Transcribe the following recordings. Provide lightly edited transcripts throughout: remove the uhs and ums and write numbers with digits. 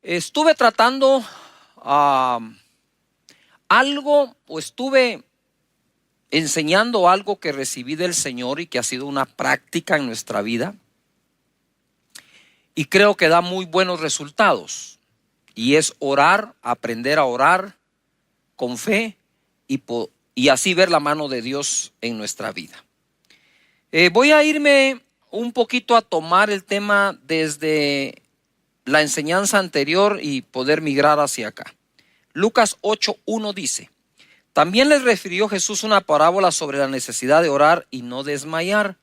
Estuve tratando algo, o estuve enseñando algo que recibí del Señor y que ha sido una práctica en nuestra vida. Y creo que da muy buenos resultados. Y es orar, aprender a orar con fe y así ver la mano de Dios en nuestra vida. Voy a irme un poquito a tomar el tema desde la enseñanza anterior y poder migrar hacia acá. Lucas 8:1 dice: también les refirió Jesús una parábola sobre la necesidad de orar y no desmayar.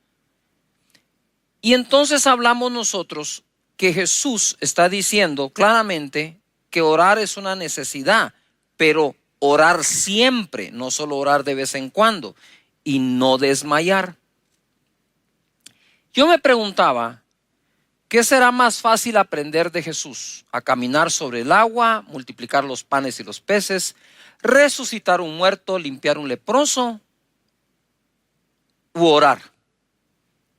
Y entonces hablamos nosotros que Jesús está diciendo claramente que orar es una necesidad, pero orar siempre, no solo orar de vez en cuando, y no desmayar. Yo me preguntaba, ¿qué será más fácil aprender de Jesús? ¿A caminar sobre el agua, multiplicar los panes y los peces, resucitar un muerto, limpiar un leproso, u orar?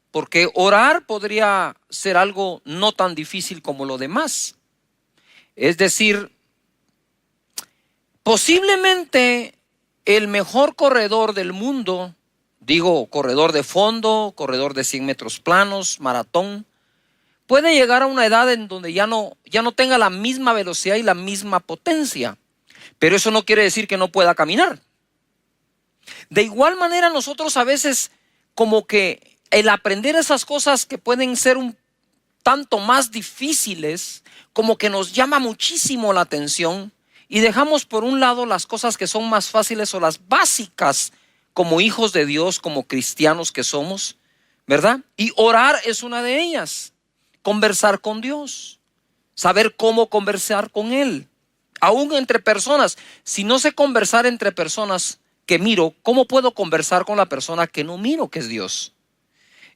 Porque orar podría ser algo no tan difícil como lo demás. Es decir, posiblemente el mejor corredor del mundo, digo corredor de fondo, corredor de 100 metros planos, maratón, puede llegar a una edad en donde ya no tenga la misma velocidad y la misma potencia. Pero eso no quiere decir que no pueda caminar. De igual manera nosotros a veces como que el aprender esas cosas que pueden ser un tanto más difíciles, como que nos llama muchísimo la atención y dejamos por un lado las cosas que son más fáciles o las básicas como hijos de Dios, como cristianos que somos, ¿verdad? Y orar es una de ellas. Conversar con Dios, saber cómo conversar con Él, aún entre personas. Si no sé conversar entre personas que miro, ¿cómo puedo conversar con la persona que no miro, que es Dios?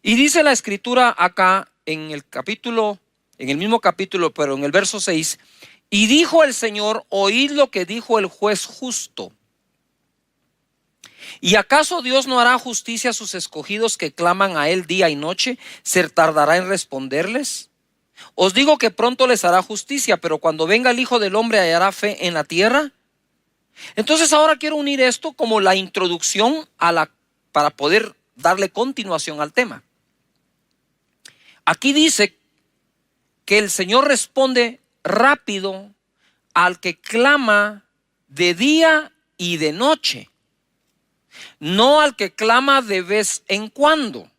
Y dice la escritura acá en el mismo capítulo, pero en el verso 6, y dijo el Señor: oíd lo que dijo el juez justo. ¿Y acaso Dios no hará justicia a sus escogidos que claman a Él día y noche? ¿Se tardará en responderles? Os digo que pronto les hará justicia, pero cuando venga el Hijo del Hombre, ¿hallará fe en la tierra? Entonces ahora quiero unir esto como la introducción para poder darle continuación al tema. Aquí dice que el Señor responde rápido al que clama de día y de noche, no al que clama de vez en cuando,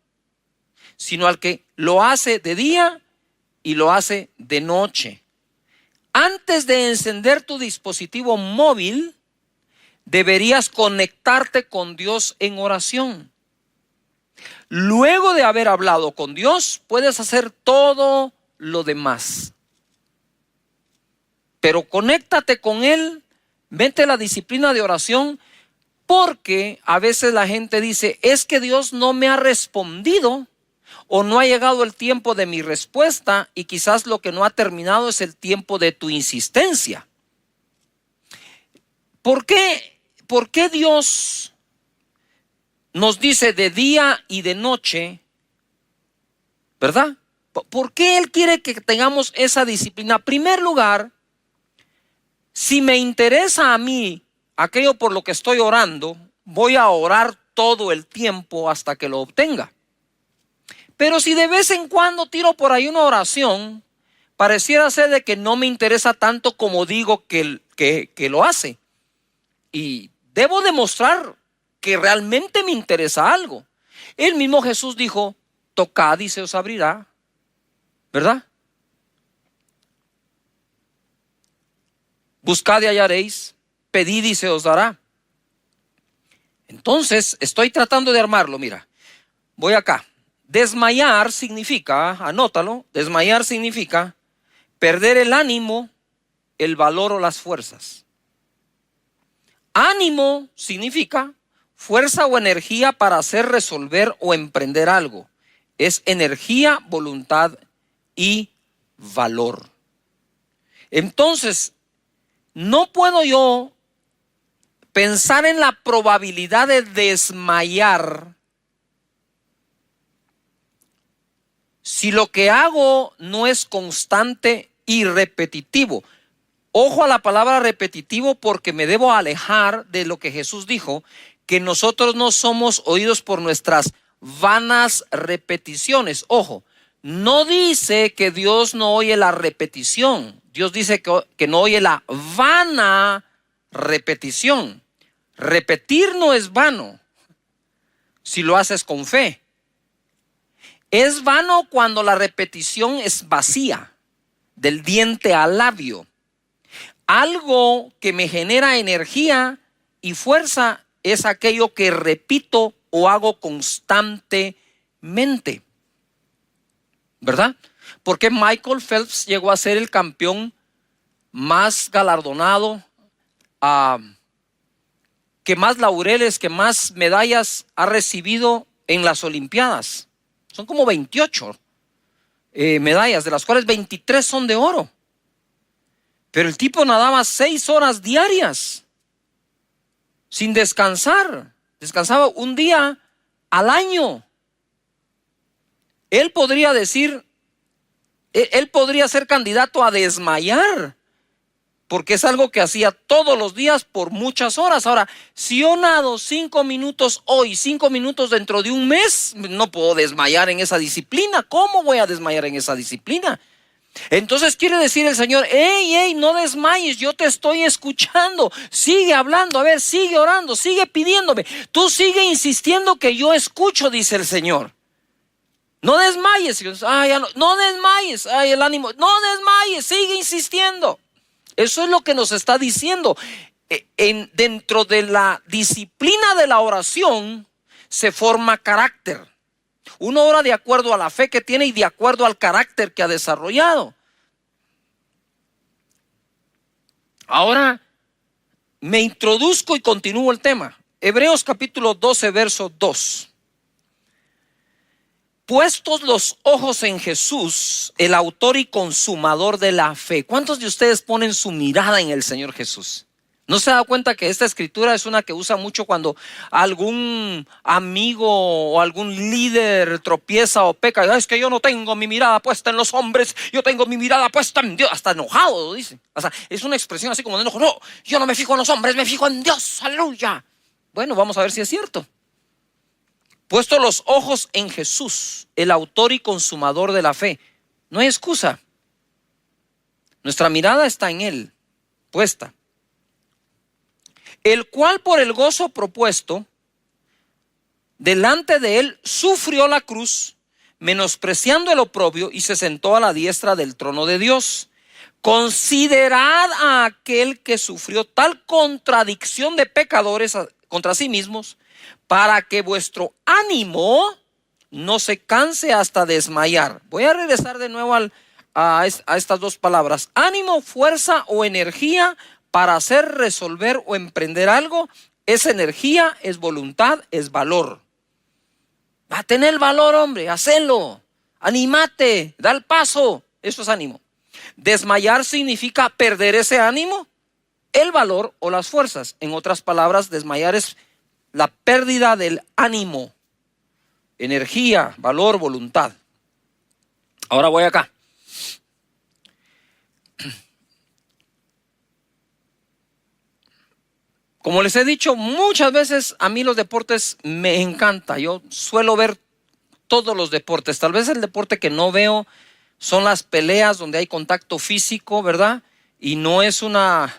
sino al que lo hace de día y lo hace de noche. Antes de encender tu dispositivo móvil, deberías conectarte con Dios en oración. Luego de haber hablado con Dios, puedes hacer todo lo demás. Pero conéctate con Él, vete a la disciplina de oración, porque a veces la gente dice: es que Dios no me ha respondido, o no ha llegado el tiempo de mi respuesta, y quizás lo que no ha terminado es el tiempo de tu insistencia. ¿Por qué Dios nos dice de día y de noche, verdad? ¿Por qué Él quiere que tengamos esa disciplina? En primer lugar, si me interesa a mí aquello por lo que estoy orando, voy a orar todo el tiempo hasta que lo obtenga. Pero si de vez en cuando tiro por ahí una oración, pareciera ser de que no me interesa tanto como digo que lo hace. Y debo demostrar que realmente me interesa algo. El mismo Jesús dijo: tocad y se os abrirá, ¿verdad? Buscad y hallaréis, pedid y se os dará. Entonces estoy tratando de armarlo. Mira, voy acá. Desmayar significa, anótalo, desmayar significa perder el ánimo, el valor o las fuerzas. Ánimo significa fuerza o energía para hacer, resolver o emprender algo. Es energía, voluntad y valor. Entonces, no puedo yo pensar en la probabilidad de desmayar si lo que hago no es constante y repetitivo. Ojo a la palabra repetitivo, porque me debo alejar de lo que Jesús dijo, que nosotros no somos oídos por nuestras vanas repeticiones. Ojo, no dice que Dios no oye la repetición. Dios dice que no oye la vana repetición. Repetir no es vano si lo haces con fe. Es vano cuando la repetición es vacía, del diente al labio. Algo que me genera energía y fuerza es aquello que repito o hago constantemente, ¿verdad? Porque Michael Phelps llegó a ser el campeón más galardonado, que más laureles, que más medallas ha recibido en las Olimpiadas. Son como 28 medallas, de las cuales 23 son de oro. Pero el tipo nadaba 6 horas diarias, sin descansar. Descansaba un día al año. Él podría decir, él podría ser candidato a desmayar, porque es algo que hacía todos los días por muchas horas. Ahora, si yo nado 5 minutos hoy, 5 minutos dentro de un mes, no puedo desmayar en esa disciplina. ¿Cómo voy a desmayar en esa disciplina? Entonces quiere decir el Señor, hey, no desmayes, yo te estoy escuchando, sigue hablando, a ver, sigue orando, sigue pidiéndome, tú sigue insistiendo que yo escucho, dice el Señor. No desmayes, no desmayes, el ánimo, no desmayes, sigue insistiendo. Eso es lo que nos está diciendo. Dentro de la disciplina de la oración se forma carácter. Uno ora de acuerdo a la fe que tiene y de acuerdo al carácter que ha desarrollado. Ahora me introduzco y continúo el tema. Hebreos capítulo 12, verso 2. Puestos los ojos en Jesús, el autor y consumador de la fe. ¿Cuántos de ustedes ponen su mirada en el Señor Jesús? ¿No se da cuenta que esta escritura es una que usa mucho cuando algún amigo o algún líder tropieza o peca? Es que yo no tengo mi mirada puesta en los hombres, yo tengo mi mirada puesta en Dios. Hasta enojado lo dice. O sea, es una expresión así como de enojo. No, yo no me fijo en los hombres, me fijo en Dios. Aleluya. Bueno, vamos a ver si es cierto. Puesto los ojos en Jesús, el autor y consumador de la fe. No hay excusa. Nuestra mirada está en Él, puesta. El cual por el gozo propuesto delante de él sufrió la cruz, menospreciando el oprobio, y se sentó a la diestra del trono de Dios. Considerad a aquel que sufrió tal contradicción de pecadores contra sí mismos, para que vuestro ánimo no se canse hasta desmayar. Voy a regresar de nuevo a estas dos palabras: ánimo, fuerza o energía para hacer, resolver o emprender algo. Es energía, es voluntad, es valor. Va a tener valor, hombre, hacelo, anímate, da el paso. Eso es ánimo. Desmayar significa perder ese ánimo, el valor o las fuerzas. En otras palabras, desmayar es la pérdida del ánimo, energía, valor, voluntad. Ahora voy acá. Como les he dicho muchas veces, a mí los deportes me encanta. Yo suelo ver todos los deportes. Tal vez el deporte que no veo son las peleas donde hay contacto físico, ¿verdad? Y no es no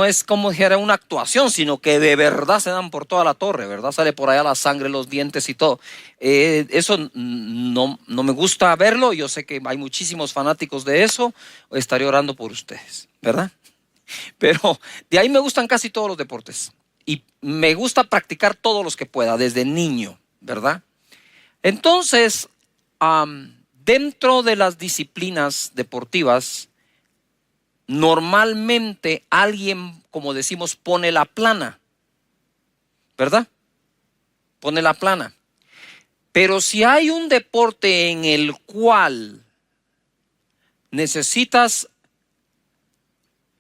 es como dijera una actuación, sino que de verdad se dan por toda la torre, ¿verdad? Sale por allá la sangre, los dientes y todo. Eso no me gusta verlo. Yo sé que hay muchísimos fanáticos de eso. Estaré orando por ustedes, ¿verdad? Pero de ahí me gustan casi todos los deportes y me gusta practicar todos los que pueda desde niño, ¿verdad? Entonces, dentro de las disciplinas deportivas, normalmente alguien, como decimos, pone la plana, ¿verdad? Pone la plana. Pero si hay un deporte en el cual necesitas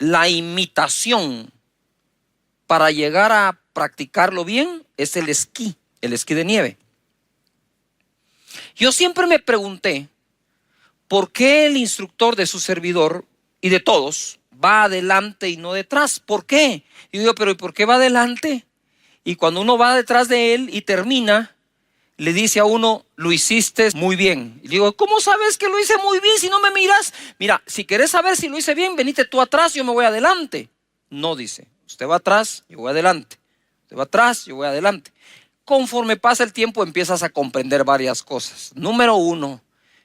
la imitación para llegar a practicarlo bien, es el esquí de nieve. Yo siempre me pregunté por qué el instructor de su servidor y de todos va adelante y no detrás. ¿Por qué? Y digo, pero ¿y por qué va adelante? Y cuando uno va detrás de él y termina, le dice a uno, lo hiciste muy bien. Y digo, ¿cómo sabes que lo hice muy bien si no me miras? Mira, si querés saber si lo hice bien, venite tú atrás, yo me voy adelante. No, dice, usted va atrás, yo voy adelante. Usted va atrás, yo voy adelante. Conforme pasa el tiempo empiezas a comprender varias cosas. Número uno,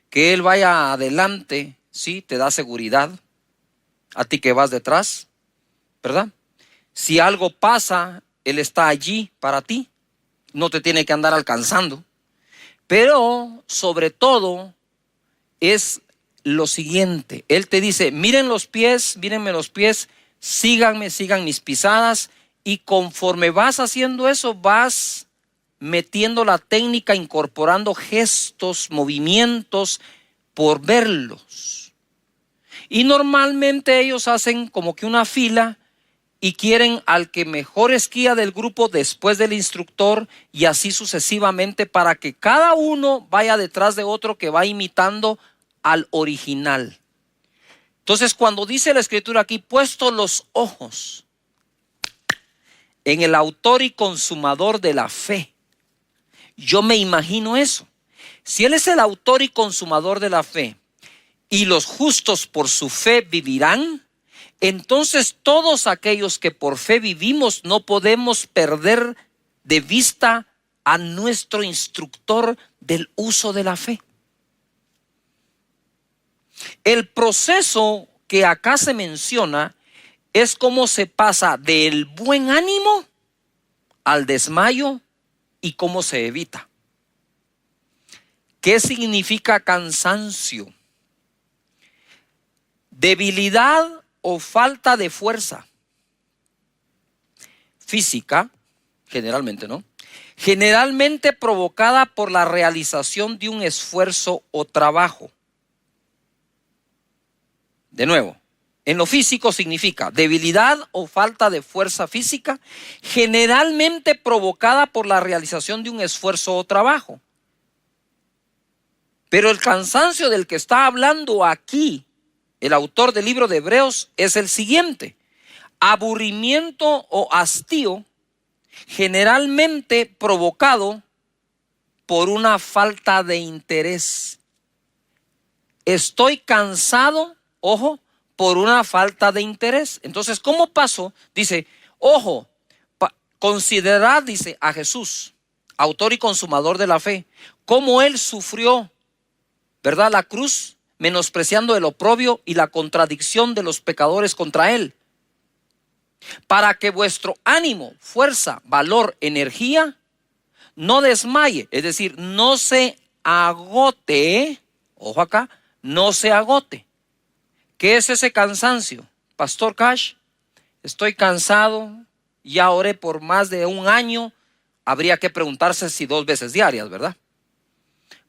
que él vaya adelante, sí, te da seguridad. A ti que vas detrás, ¿verdad? Si algo pasa, él está allí para ti. No te tiene que andar alcanzando. Pero sobre todo es lo siguiente. Él te dice, miren los pies, mírenme los pies, síganme, sigan mis pisadas. Y conforme vas haciendo eso, vas metiendo la técnica, incorporando gestos, movimientos por verlos. Y normalmente ellos hacen como que una fila y quieren al que mejor esquía del grupo después del instructor y así sucesivamente para que cada uno vaya detrás de otro que va imitando al original. Entonces cuando dice la escritura aquí, puesto los ojos en el autor y consumador de la fe, yo me imagino eso. Si él es el autor y consumador de la fe y los justos por su fe vivirán, entonces todos aquellos que por fe vivimos no podemos perder de vista a nuestro instructor del uso de la fe. El proceso que acá se menciona es cómo se pasa del buen ánimo al desmayo y cómo se evita. ¿Qué significa cansancio? Debilidad o falta de fuerza física, generalmente, ¿no? Generalmente provocada por la realización de un esfuerzo o trabajo. De nuevo, en lo físico significa debilidad o falta de fuerza física, generalmente provocada por la realización de un esfuerzo o trabajo. Pero el cansancio del que está hablando aquí el autor del libro de Hebreos es el siguiente: aburrimiento o hastío generalmente provocado por una falta de interés. Estoy cansado, ojo, por una falta de interés. Entonces, ¿cómo pasó? Dice, ojo, considerad, dice, a Jesús, autor y consumador de la fe, cómo él sufrió, ¿verdad?, la cruz, menospreciando el oprobio y la contradicción de los pecadores contra él, para que vuestro ánimo, fuerza, valor, energía no desmaye, es decir, no se agote. Ojo acá, no se agote. ¿Qué es ese cansancio? Pastor Cash, estoy cansado, ya oré por más de un año. Habría que preguntarse si 2 veces diarias, ¿verdad?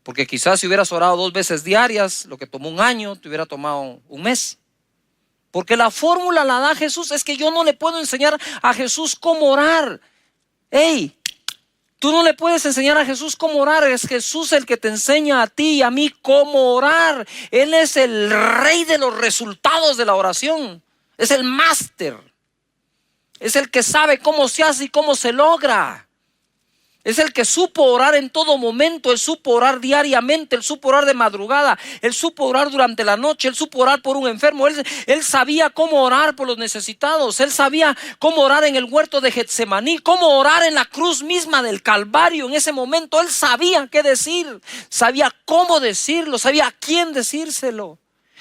Porque quizás si hubieras orado 2 veces diarias, lo que tomó un año, te hubiera tomado un mes. Porque la fórmula la da Jesús. Es que yo no le puedo enseñar a Jesús cómo orar. Hey, tú no le puedes enseñar a Jesús cómo orar. Es Jesús el que te enseña a ti y a mí cómo orar. Él es el rey de los resultados de la oración. Es el máster. Es el que sabe cómo se hace y cómo se logra. Es el que supo orar en todo momento. Él supo orar diariamente. Él supo orar de madrugada. Él supo orar durante la noche. Él supo orar por un enfermo. Él sabía cómo orar por los necesitados. Él sabía cómo orar en el huerto de Getsemaní. Cómo orar en la cruz misma del Calvario. En ese momento él sabía qué decir. Sabía cómo decirlo. Sabía a quién decírselo.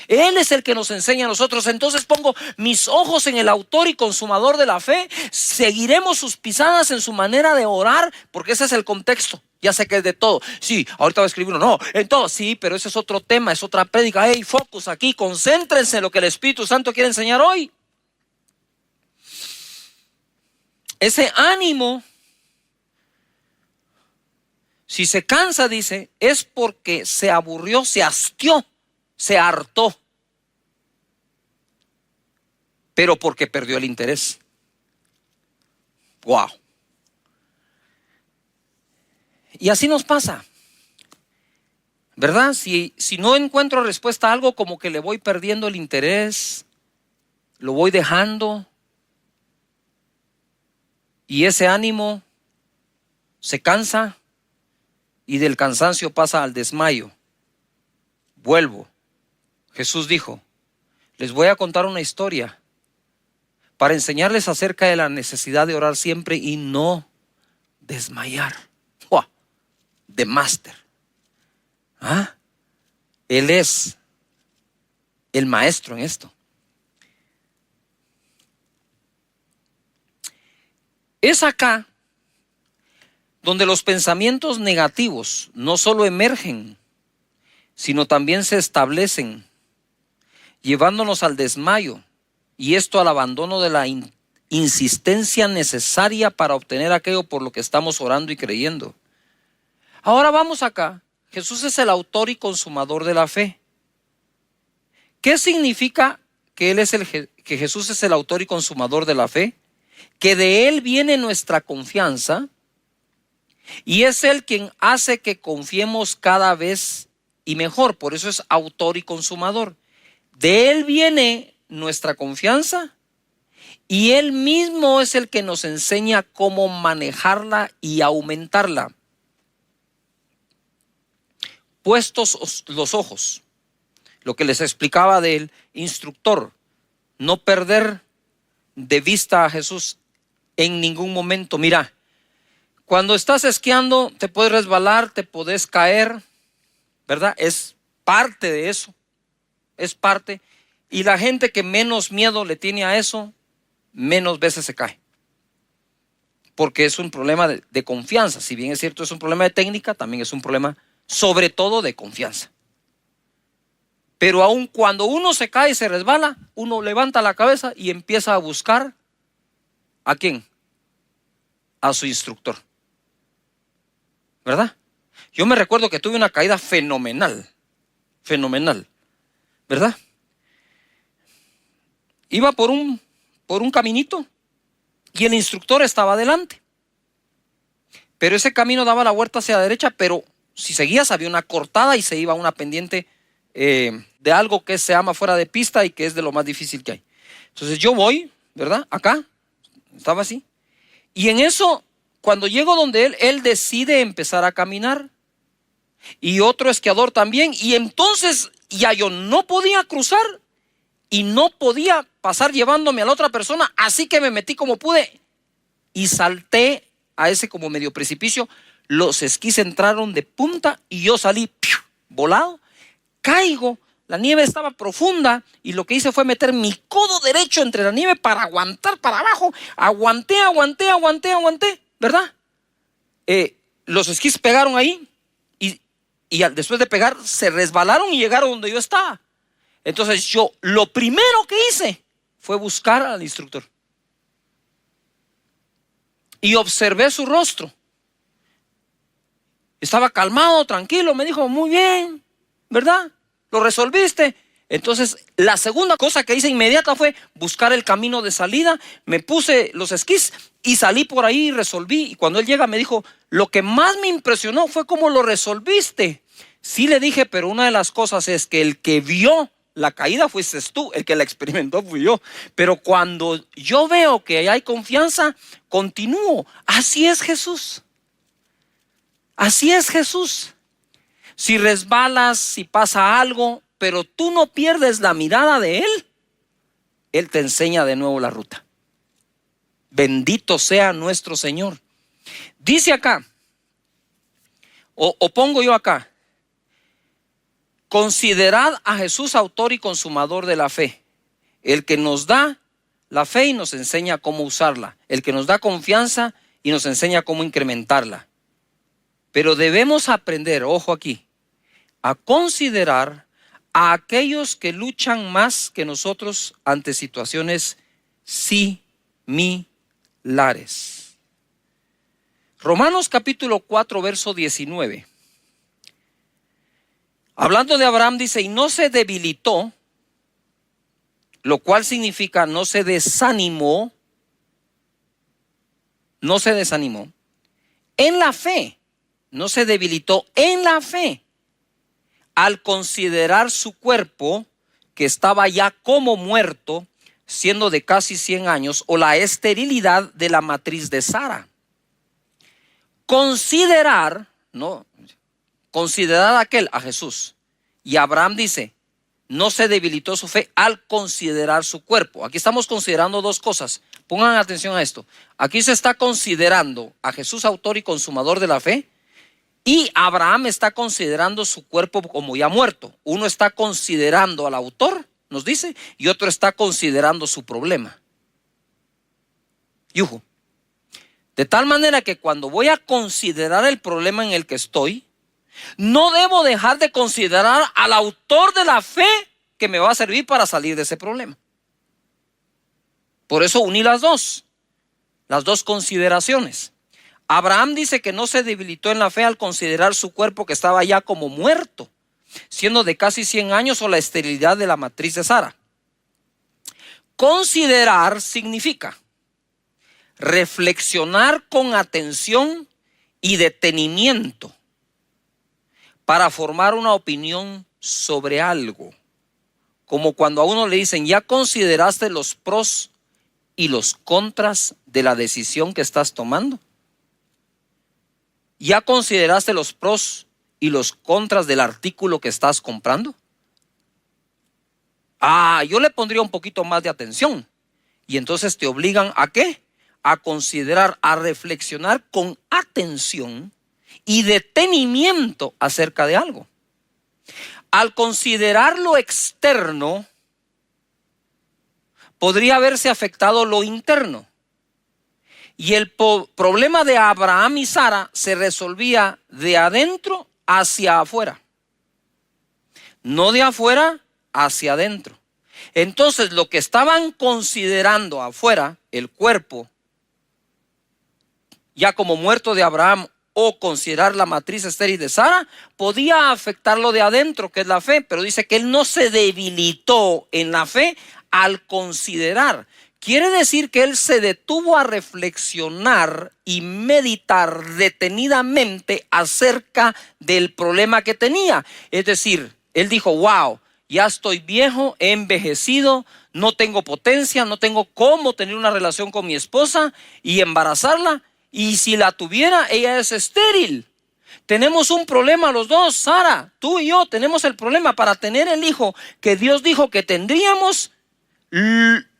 Él es el que nos enseña a nosotros. Entonces pongo mis ojos en el autor y consumador de la fe. Seguiremos sus pisadas en su manera de orar, porque ese es el contexto. Ya sé que es de todo. Sí, ahorita voy a escribir uno. No, en todo. Sí, pero ese es otro tema, es otra prédica. Hey, focus aquí, concéntrense en lo que el Espíritu Santo quiere enseñar hoy. Ese ánimo, si se cansa, dice, es porque se aburrió, se hastió, se hartó, pero porque perdió el interés. Wow. Y así nos pasa, ¿verdad? Si no encuentro respuesta a algo, como que le voy perdiendo el interés, lo voy dejando y ese ánimo se cansa y del cansancio pasa al desmayo. Vuelvo. Jesús dijo, les voy a contar una historia para enseñarles acerca de la necesidad de orar siempre y no desmayar. ¡Wow! The Master. ¿Ah? Él es el maestro en esto. Es acá donde los pensamientos negativos no solo emergen, sino también se establecen, llevándonos al desmayo, y esto al abandono de la insistencia necesaria para obtener aquello por lo que estamos orando y creyendo. Ahora vamos acá. Jesús es el autor y consumador de la fe. ¿Qué significa que que Jesús es el autor y consumador de la fe? Que de Él viene nuestra confianza y es Él quien hace que confiemos cada vez y mejor. Por eso es autor y consumador. De Él viene nuestra confianza y Él mismo es el que nos enseña cómo manejarla y aumentarla. Puestos los ojos, lo que les explicaba del instructor, no perder de vista a Jesús en ningún momento. Mira, cuando estás esquiando te puedes resbalar, te puedes caer, ¿verdad? Es parte de eso, es parte. Y la gente que menos miedo le tiene a eso, menos veces se cae. Porque es un problema de confianza. Si bien es cierto, es un problema de técnica, también es un problema sobre todo de confianza. Pero aun cuando uno se cae y se resbala, uno levanta la cabeza y empieza a buscar ¿a quién? A su instructor. ¿Verdad? Yo me recuerdo que tuve una caída fenomenal, ¿verdad? Iba por un caminito y el instructor estaba adelante. Pero ese camino daba la vuelta hacia la derecha, pero si seguías había una cortada y se iba a una pendiente de algo que se llama fuera de pista y que es de lo más difícil que hay. Entonces yo voy, ¿verdad? Acá, estaba así. Y en eso, cuando llego donde él decide empezar a caminar. Y otro esquiador también. Y entonces ya yo no podía cruzar y no podía pasar llevándome a la otra persona. Así que me metí como pude y salté a ese como medio precipicio. Los esquís entraron de punta y yo salí volado. Caigo, la nieve estaba profunda y lo que hice fue meter mi codo derecho entre la nieve para aguantar para abajo. Aguanté, ¿verdad? Los esquís pegaron ahí y después de pegar se resbalaron y llegaron donde yo estaba. Entonces yo lo primero que hice fue buscar al instructor y observé su rostro. Estaba calmado, tranquilo, me dijo, muy bien, ¿verdad? ¿Lo resolviste? Entonces, la segunda cosa que hice inmediata fue buscar el camino de salida. Me puse los esquís y salí por ahí y resolví. Y cuando él llega me dijo, lo que más me impresionó fue cómo lo resolviste. Sí le dije, pero una de las cosas es que el que vio la caída fuiste tú, el que la experimentó fui yo. Pero cuando yo veo que hay confianza, continúo. Así es Jesús. Así es Jesús. Si resbalas, si pasa algo, pero tú no pierdes la mirada de Él, Él te enseña de nuevo la ruta. Bendito sea nuestro Señor. Dice acá, o pongo yo acá, considerad a Jesús autor y consumador de la fe, el que nos da la fe y nos enseña cómo usarla, el que nos da confianza y nos enseña cómo incrementarla. Pero debemos aprender, ojo aquí, a considerar a aquellos que luchan más que nosotros ante situaciones similares. Romanos capítulo 4, verso 19. Hablando de Abraham dice, y no se debilitó, lo cual significa no se desanimó, en la fe. No se debilitó en la fe al considerar su cuerpo que estaba ya como muerto siendo de casi 100 años, o la esterilidad de la matriz de Sara. Considerar, ¿no? Considerar a Jesús. Y Abraham dice, no se debilitó su fe al considerar su cuerpo. Aquí estamos considerando dos cosas. Pongan atención a esto. Aquí se está considerando a Jesús, autor y consumador de la fe, y Abraham está considerando su cuerpo como ya muerto. Uno está considerando al autor, nos dice, y otro está considerando su problema. Yujo. De tal manera que cuando voy a considerar el problema en el que estoy, no debo dejar de considerar al autor de la fe que me va a servir para salir de ese problema. Por eso uní las dos consideraciones. Abraham dice que no se debilitó en la fe al considerar su cuerpo que estaba ya como muerto, siendo de casi 100 años, o la esterilidad de la matriz de Sara. Considerar significa reflexionar con atención y detenimiento para formar una opinión sobre algo. Como cuando a uno le dicen, ¿ya consideraste los pros y los contras de la decisión que estás tomando? ¿Ya consideraste los pros y los contras del artículo que estás comprando? Yo le pondría un poquito más de atención. Y entonces te obligan ¿a qué? A considerar, a reflexionar con atención y detenimiento acerca de algo. Al considerar lo externo, podría haberse afectado lo interno. Y el problema de Abraham y Sara se resolvía de adentro hacia afuera, no de afuera hacia adentro. Entonces, lo que estaban considerando afuera, el cuerpo, ya como muerto de Abraham, o considerar la matriz estéril de Sara, podía afectar lo de adentro, que es la fe. Pero dice que él no se debilitó en la fe al considerar. Quiere decir que él se detuvo a reflexionar y meditar detenidamente acerca del problema que tenía. Es decir, él dijo, wow, ya estoy viejo, he envejecido, no tengo potencia, no tengo cómo tener una relación con mi esposa y embarazarla. Y si la tuviera, ella es estéril. Tenemos un problema los dos, Sara, tú y yo tenemos el problema para tener el hijo que Dios dijo que tendríamos.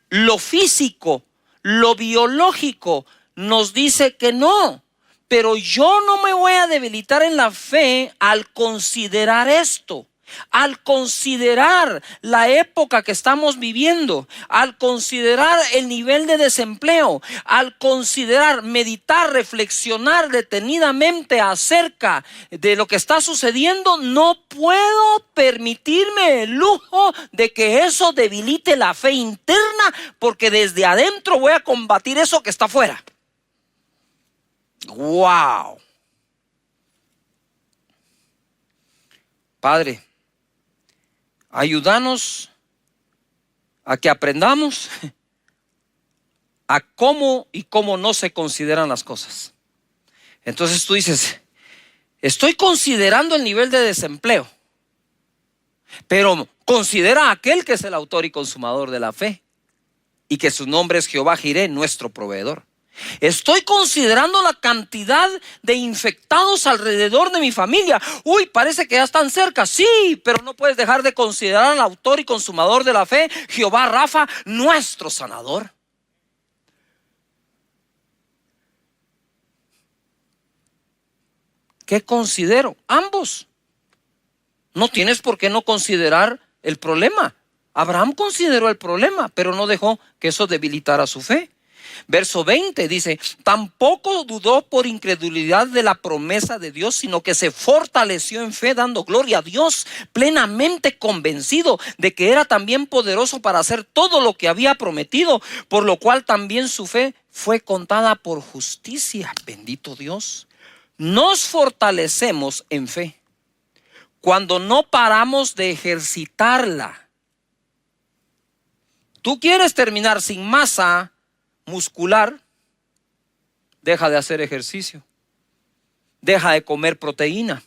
Lo físico, lo biológico nos dice que no, pero yo no me voy a debilitar en la fe al considerar esto, al considerar la época que estamos viviendo, al considerar el nivel de desempleo, al considerar, meditar, reflexionar detenidamente acerca de lo que está sucediendo. No puedo permitirme el lujo de que eso debilite la fe interna, porque desde adentro voy a combatir eso que está afuera. ¡Wow! Padre, ayúdanos a que aprendamos a cómo y cómo no se consideran las cosas. Entonces tú dices, estoy considerando el nivel de desempleo, pero considera a aquel que es el autor y consumador de la fe, y que su nombre es Jehová Jireh, nuestro proveedor. Estoy considerando la cantidad de infectados alrededor de mi familia. Uy, parece que ya están cerca. Sí, pero no puedes dejar de considerar al autor y consumador de la fe, Jehová Rafa, nuestro sanador. ¿Qué considero? Ambos. No tienes por qué no considerar el problema. Abraham consideró el problema, pero no dejó que eso debilitara su fe. Verso 20 dice, tampoco dudó por incredulidad de la promesa de Dios, sino que se fortaleció en fe, dando gloria a Dios, plenamente convencido de que era también poderoso para hacer todo lo que había prometido, por lo cual también su fe fue contada por justicia. Bendito Dios. Nos fortalecemos en fe cuando no paramos de ejercitarla. Tú quieres terminar sin masa muscular, deja de hacer ejercicio, deja de comer proteína,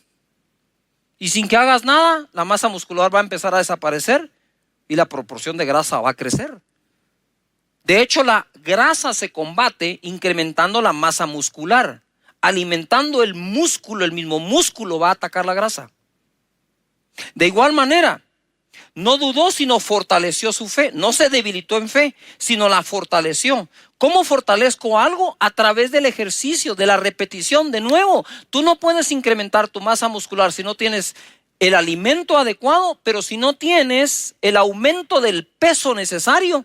y sin que hagas nada, la masa muscular va a empezar a desaparecer y la proporción de grasa va a crecer. De hecho, la grasa se combate incrementando la masa muscular, alimentando el músculo. El mismo músculo va a atacar la grasa. De igual manera, no dudó, sino fortaleció su fe. No se debilitó en fe, sino la fortaleció. ¿Cómo fortalezco algo? A través del ejercicio, de la repetición. De nuevo, tú no puedes incrementar tu masa muscular si no tienes el alimento adecuado, pero si no tienes el aumento del peso necesario,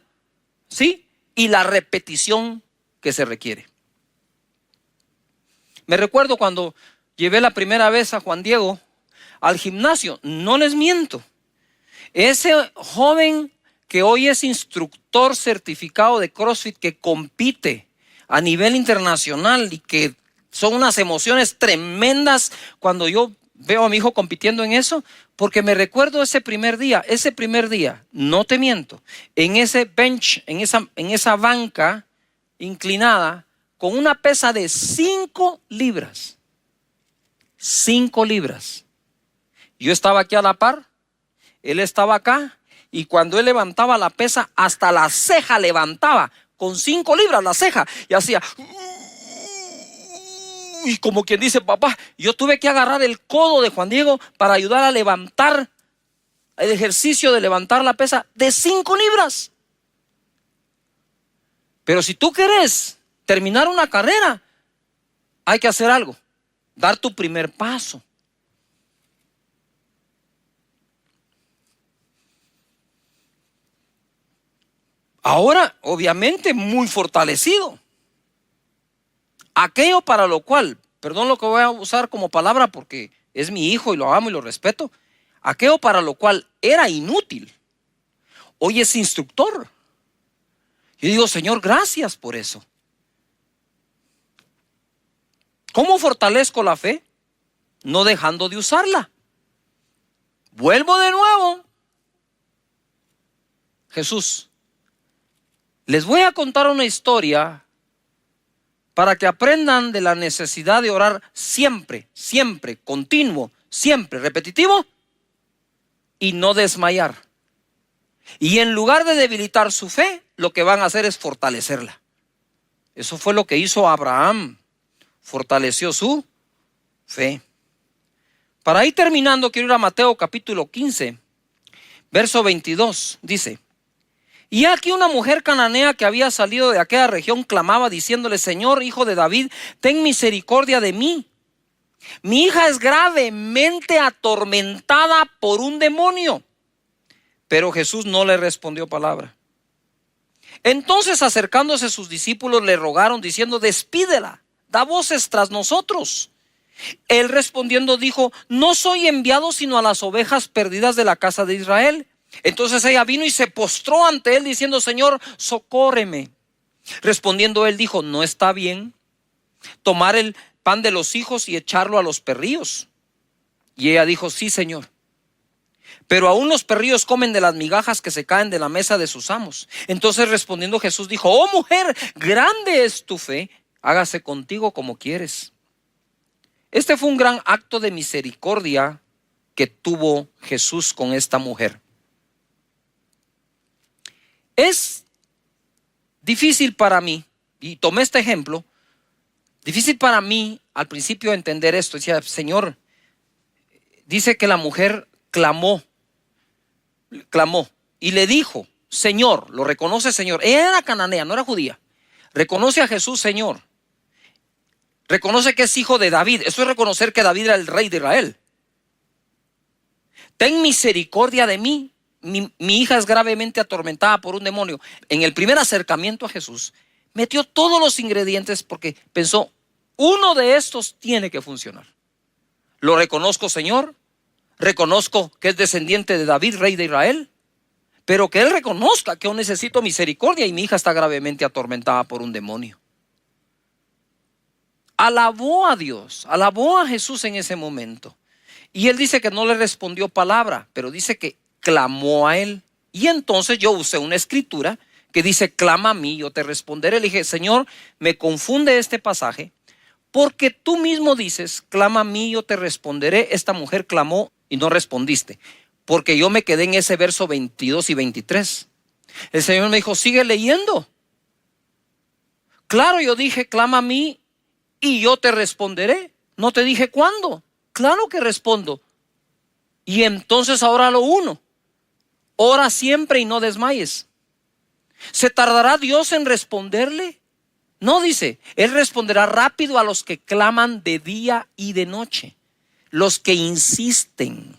¿sí? Y la repetición que se requiere. Me recuerdo cuando llevé la primera vez a Juan Diego al gimnasio. No les miento. Ese joven que hoy es instructor certificado de CrossFit, que compite a nivel internacional y que son unas emociones tremendas cuando yo veo a mi hijo compitiendo en eso, porque me recuerdo ese primer día, no te miento, en ese bench, en esa banca inclinada, con una pesa de 5 libras. 5 libras. Yo estaba aquí a la par, él estaba acá, y cuando él levantaba la pesa, hasta la ceja levantaba, con 5 libras la ceja, y hacía, y como quien dice, papá, yo tuve que agarrar el codo de Juan Diego para ayudar a levantar el ejercicio de levantar la pesa de 5 libras. Pero si tú querés terminar una carrera, hay que hacer algo, dar tu primer paso. Ahora, obviamente, muy fortalecido. Aquello para lo cual, perdón lo que voy a usar como palabra porque es mi hijo y lo amo y lo respeto, aquello para lo cual era inútil, hoy es instructor. Yo digo, Señor, gracias por eso. ¿Cómo fortalezco la fe? No dejando de usarla. Vuelvo de nuevo. Jesús, les voy a contar una historia para que aprendan de la necesidad de orar siempre, siempre, continuo, siempre, repetitivo y no desmayar. Y en lugar de debilitar su fe, lo que van a hacer es fortalecerla. Eso fue lo que hizo Abraham, fortaleció su fe. Para ir terminando, quiero ir a Mateo capítulo 15, verso 22, dice: y aquí una mujer cananea que había salido de aquella región clamaba diciéndole: Señor, hijo de David, ten misericordia de mí. Mi hija es gravemente atormentada por un demonio. Pero Jesús no le respondió palabra. Entonces, acercándose sus discípulos, le rogaron diciendo: despídela, da voces tras nosotros. Él respondiendo dijo: no soy enviado sino a las ovejas perdidas de la casa de Israel. Entonces ella vino y se postró ante él diciendo: Señor, socórreme. Respondiendo él dijo: no está bien tomar el pan de los hijos y echarlo a los perrillos. Y ella dijo: sí, Señor, pero aún los perrillos comen de las migajas que se caen de la mesa de sus amos. Entonces respondiendo Jesús dijo: oh mujer, grande es tu fe, hágase contigo como quieres. Este fue un gran acto de misericordia que tuvo Jesús con esta mujer. Es difícil para mí, y tomé este ejemplo, difícil para mí al principio entender esto. Decía: Señor, dice que la mujer clamó y le dijo: Señor, lo reconoce Señor. Ella era cananea, no era judía. Reconoce a Jesús Señor. Reconoce que es hijo de David. Eso es reconocer que David era el rey de Israel. Ten misericordia de mí. Mi hija es gravemente atormentada por un demonio. En el primer acercamiento a Jesús, metió todos los ingredientes porque pensó: uno de estos tiene que funcionar. Lo reconozco, Señor. Reconozco que es descendiente de David, rey de Israel. Pero que él reconozca que yo necesito misericordia y mi hija está gravemente atormentada por un demonio. Alabó a Dios, alabó a Jesús en ese momento. Y él dice que no le respondió palabra, pero dice que clamó a él. Y entonces yo usé una escritura que dice: clama a mí, yo te responderé. Le dije: Señor, me confunde este pasaje porque tú mismo dices: clama a mí, yo te responderé. Esta mujer clamó y no respondiste, porque yo me quedé en ese verso 22 y 23. El Señor me dijo: sigue leyendo. Claro, yo dije, clama a mí y yo te responderé. No te dije cuándo. Claro que respondo. Y entonces ahora lo uno. Ora siempre y no desmayes. ¿Se tardará Dios en responderle? No, dice, Él responderá rápido a los que claman de día y de noche, los que insisten.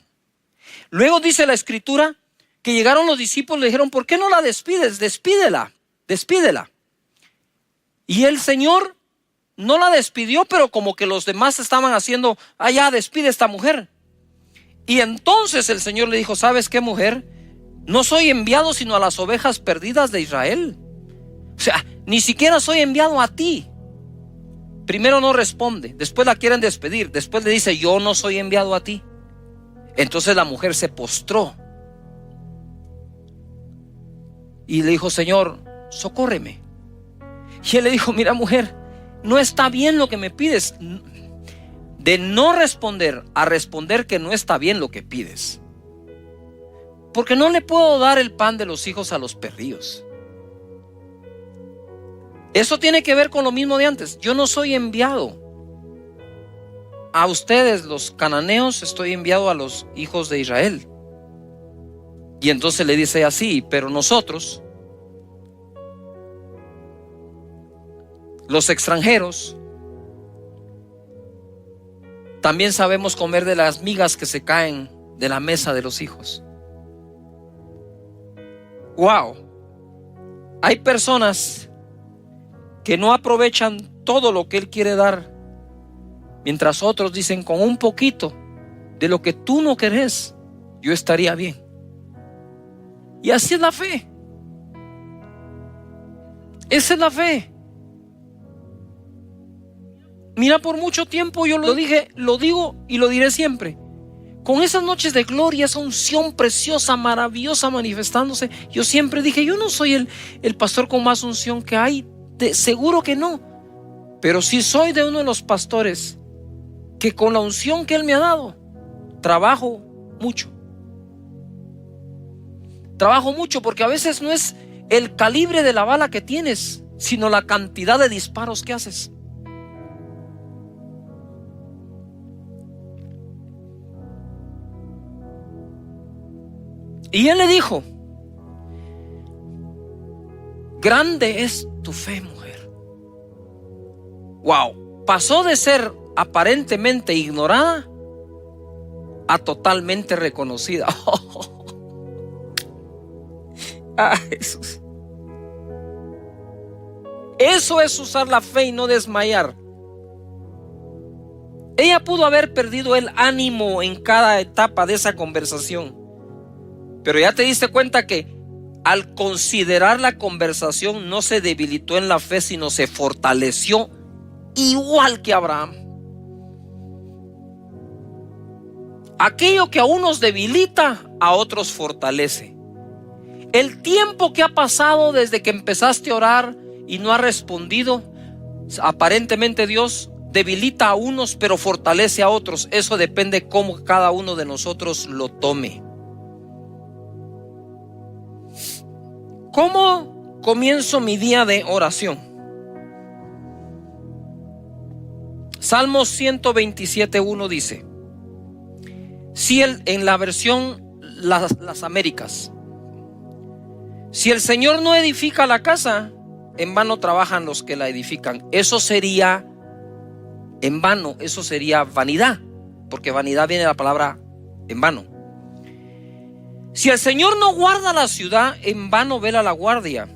Luego dice la Escritura que llegaron los discípulos y le dijeron, ¿por qué no la despides? Despídela, despídela. Y el Señor no la despidió, pero como que los demás estaban haciendo, ya despide a esta mujer. Y entonces el Señor le dijo, ¿sabes qué, mujer? No soy enviado sino a las ovejas perdidas de Israel. O sea, ni siquiera soy enviado a ti. Primero no responde, después la quieren despedir, después le dice, yo no soy enviado a ti. Entonces la mujer se postró y le dijo, Señor, socórreme. Y él le dijo, mira, mujer, no está bien lo que me pides. De no responder a responder que no está bien lo que pides. Porque no le puedo dar el pan de los hijos a los perrillos. Eso tiene que ver con lo mismo de antes. Yo no soy enviado a ustedes, los cananeos, estoy enviado a los hijos de Israel. Y entonces le dice así, pero nosotros, los extranjeros, también sabemos comer de las migas que se caen de la mesa de los hijos. Wow. Hay personas que no aprovechan todo lo que Él quiere dar, mientras otros dicen, con un poquito de lo que tú no querés, yo estaría bien. Y así es la fe. Esa es la fe. Mira, por mucho tiempo yo lo dije, lo digo y lo diré siempre. Con esas noches de gloria, esa unción preciosa, maravillosa manifestándose, yo siempre dije, yo no soy el pastor con más unción que hay. Seguro que no. Pero sí soy de uno de los pastores que con la unción que Él me ha dado, trabajo mucho. Trabajo mucho porque a veces no es el calibre de la bala que tienes, sino la cantidad de disparos que haces. Y Él le dijo, grande es tu fe, mujer. Wow, pasó de ser aparentemente ignorada a totalmente reconocida. Jesús. Eso es usar la fe y no desmayar. Ella pudo haber perdido el ánimo en cada etapa de esa conversación, pero ya te diste cuenta que al considerar la conversación no se debilitó en la fe, sino se fortaleció igual que Abraham. Aquello que a unos debilita, a otros fortalece. El tiempo que ha pasado desde que empezaste a orar y no ha respondido, aparentemente Dios debilita a unos pero fortalece a otros. Eso depende cómo cada uno de nosotros lo tome. ¿Cómo comienzo mi día de oración? Salmos 127:1 dice, si en la versión las Américas, si el Señor no edifica la casa, en vano trabajan los que la edifican. Eso sería en vano, eso sería vanidad, porque vanidad viene de la palabra en vano. Si el Señor no guarda la ciudad, en vano vela la guardia.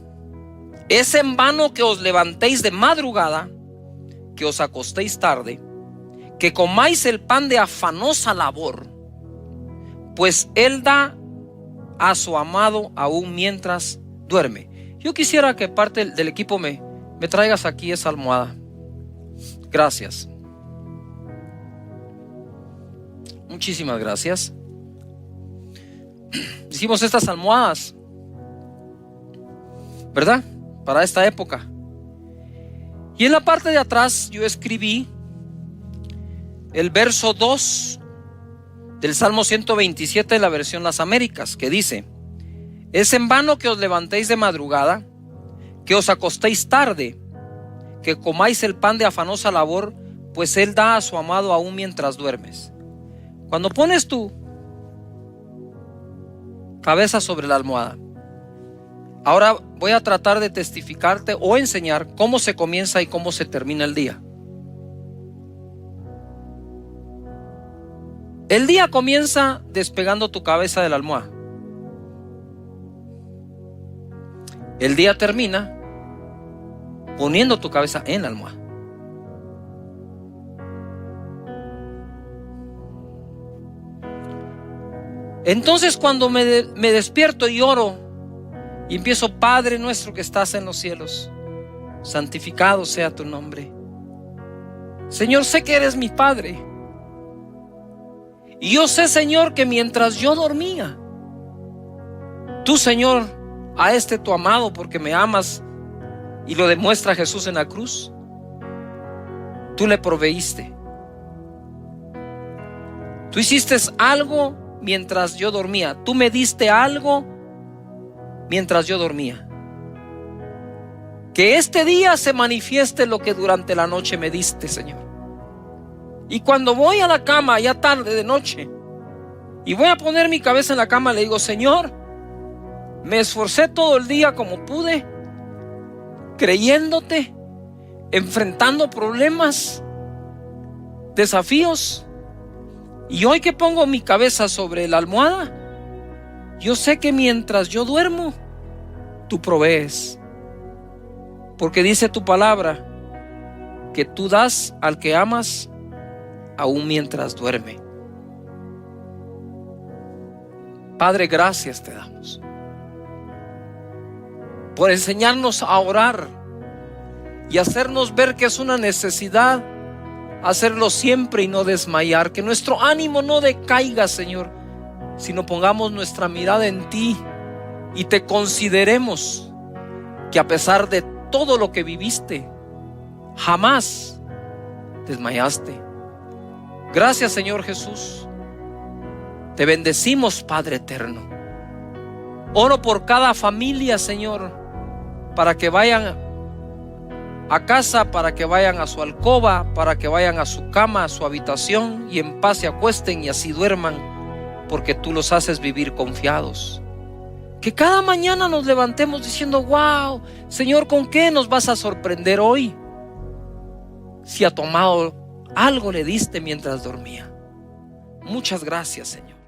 Es en vano que os levantéis de madrugada, que os acostéis tarde, que comáis el pan de afanosa labor, pues Él da a su amado aún mientras duerme. Yo quisiera que parte del equipo me traigas aquí esa almohada. Gracias. Muchísimas gracias. Hicimos estas almohadas, ¿verdad? Para esta época. Y en la parte de atrás yo escribí el verso 2 del Salmo 127 de la versión Las Américas, que dice: es en vano que os levantéis de madrugada, que os acostéis tarde, que comáis el pan de afanosa labor, pues Él da a su amado aún mientras duermes. Cuando pones tu cabeza sobre la almohada, ahora voy a tratar de testificarte o enseñar cómo se comienza y cómo se termina el día. El día comienza despegando tu cabeza de la almohada. El día termina poniendo tu cabeza en la almohada. Entonces, cuando me despierto y oro y empiezo: Padre nuestro que estás en los cielos, santificado sea tu nombre. Señor, sé que eres mi Padre. Y yo sé, Señor, que mientras yo dormía, tú, Señor, a tu amado, porque me amas y lo demuestra Jesús en la cruz, tú le proveíste. Tú hiciste algo mientras yo dormía. Tú me diste algo mientras yo dormía. Que este día se manifieste lo que durante la noche me diste, Señor. Y cuando voy a la cama, ya tarde de noche, y voy a poner mi cabeza en la cama, le digo: Señor, me esforcé todo el día como pude, creyéndote, enfrentando problemas, desafíos. Y hoy que pongo mi cabeza sobre la almohada, yo sé que mientras yo duermo, tú provees. Porque dice tu palabra que tú das al que amas aún mientras duerme. Padre, gracias te damos por enseñarnos a orar y hacernos ver que es una necesidad hacerlo siempre y no desmayar. Que nuestro ánimo no decaiga, Señor, sino pongamos nuestra mirada en ti y te consideremos que a pesar de todo lo que viviste, jamás desmayaste. Gracias, Señor Jesús. Te bendecimos, Padre eterno. Oro por cada familia, Señor, para que vayan a casa, para que vayan a su alcoba, para que vayan a su cama, a su habitación, y en paz se acuesten y así duerman, porque tú los haces vivir confiados. Que cada mañana nos levantemos diciendo: wow, Señor, ¿con qué nos vas a sorprender hoy? Si a tu amado algo le diste mientras dormía. Muchas gracias, Señor.